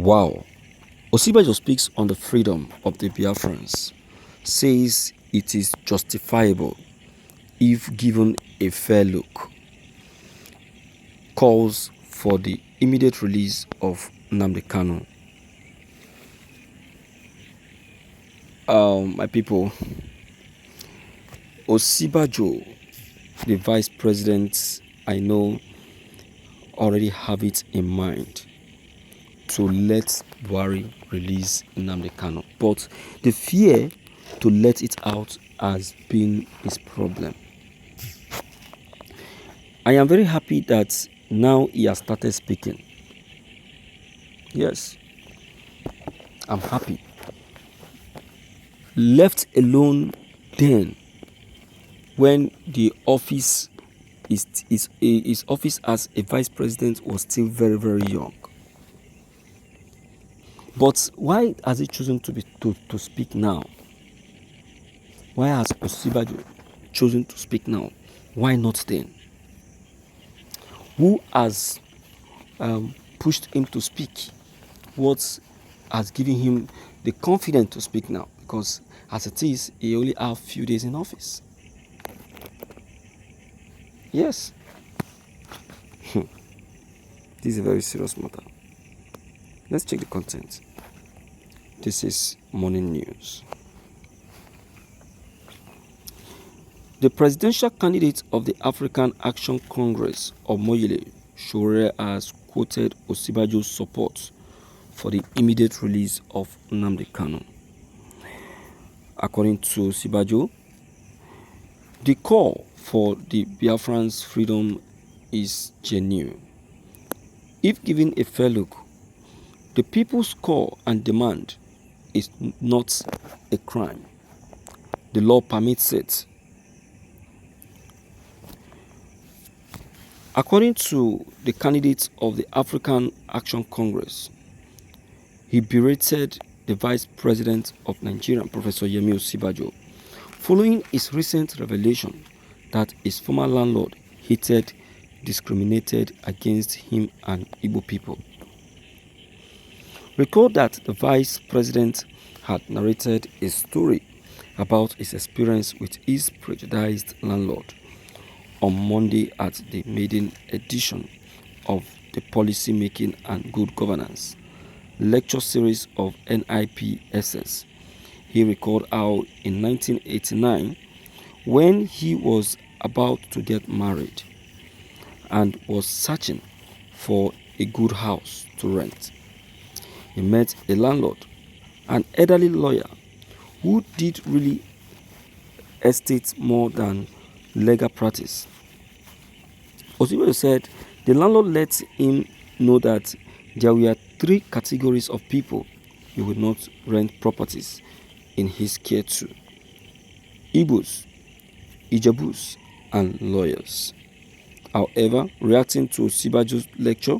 Wow. Osibajo speaks on the freedom of the Biafrans, says it is justifiable if given a fair look, calls for the immediate release of Nnamdi Kanu. My people, Osibajo, the vice president, I know already have it in mind to let Buhari release Nnamdi Kanu, but the fear to let it out has been his problem. I am very happy that now he has started speaking. Yes, I'm happy. Left alone then, when the office his office as a vice president was still very, very young. But why has he chosen to speak now? Why has Osibajo chosen to speak now? Why not then? Who has pushed him to speak? What has given him the confidence to speak now? Because as it is, he only has a few days in office. Yes. This is a very serious matter. Let's check the content. This is morning news. The presidential candidate of the African Action Congress, Omoyele Sowore, has quoted Osibajo's support for the immediate release of Nnamdi Kanu. According to Osibajo, the call for the Biafrans' freedom is genuine. If given a fair look, the people's call and demand is not a crime. The law permits it. According to the candidate of the African Action Congress, he berated the Vice President of Nigeria, Professor Yemi Osibajo, following his recent revelation that his former landlord hated, discriminated against him and Igbo people. Recall that the Vice President had narrated a story about his experience with his prejudiced landlord on Monday at the maiden edition of the Policy Making and Good Governance lecture series of NIPSS. He recalled how in 1989, when he was about to get married and was searching for a good house to rent, he met a landlord, an elderly lawyer who did really estate more than legal practice. Osibajo said the landlord let him know that there were 3 categories of people he would not rent properties in his care to: Igbos, Ijebus, and lawyers. However, reacting to Osibajo's lecture,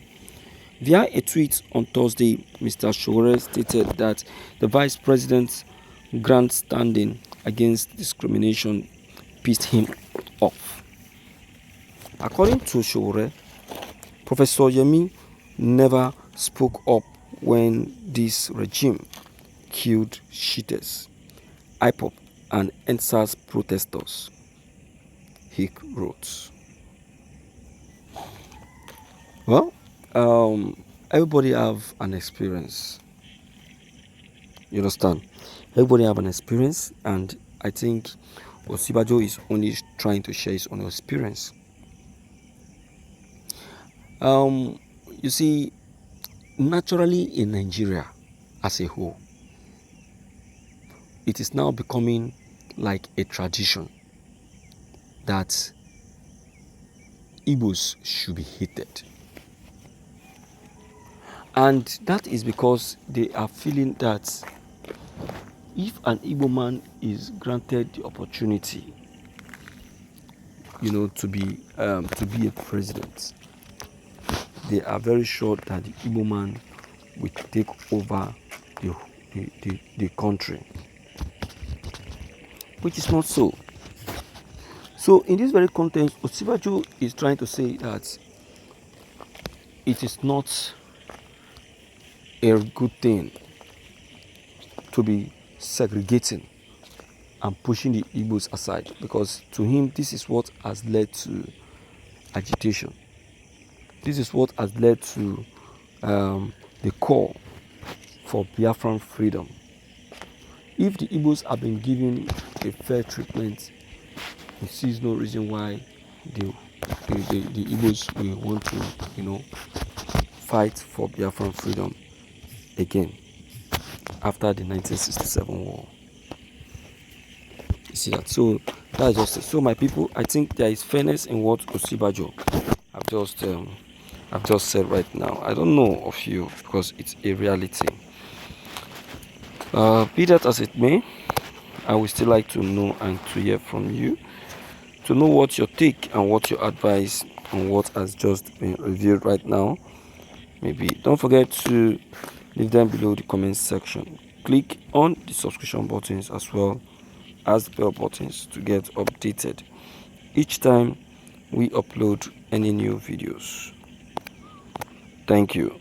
via a tweet on Thursday, Mr. Sowore stated that the Vice President's grandstanding against discrimination pissed him off. According to Sowore, Professor Yemi never spoke up when this regime killed cheaters, IPOP, and NSAS protesters, he wrote. Well, everybody have an experience. You understand? Everybody have an experience, and I think Osibajo is only trying to share his own experience. You see, naturally in Nigeria as a whole, it is now becoming like a tradition that Igbos should be hated. And that is because they are feeling that if an Igbo man is granted the opportunity, to be a president, they are very sure that the Igbo man will take over the country, which is not so. So in this very context, Osibajo is trying to say that it is not a good thing to be segregating and pushing the Igbos aside, because to him this is what has led to agitation. This is what has led to the call for Biafran freedom. If the Igbos have been given a fair treatment, he sees no reason why the Igbos will want to, fight for Biafran freedom again after the 1967 war. You see that? So that's just it. So my people, I think there is fairness in what Osibajo I've just said right now. I don't know of you, because it's a reality. Be that as it may, I would still like to know and to hear from you, to know what your take and what your advice on what has just been reviewed right now. Maybe don't forget to leave them below the comment section. Click on the subscription buttons as well as the bell buttons to get updated each time we upload any new videos. Thank you.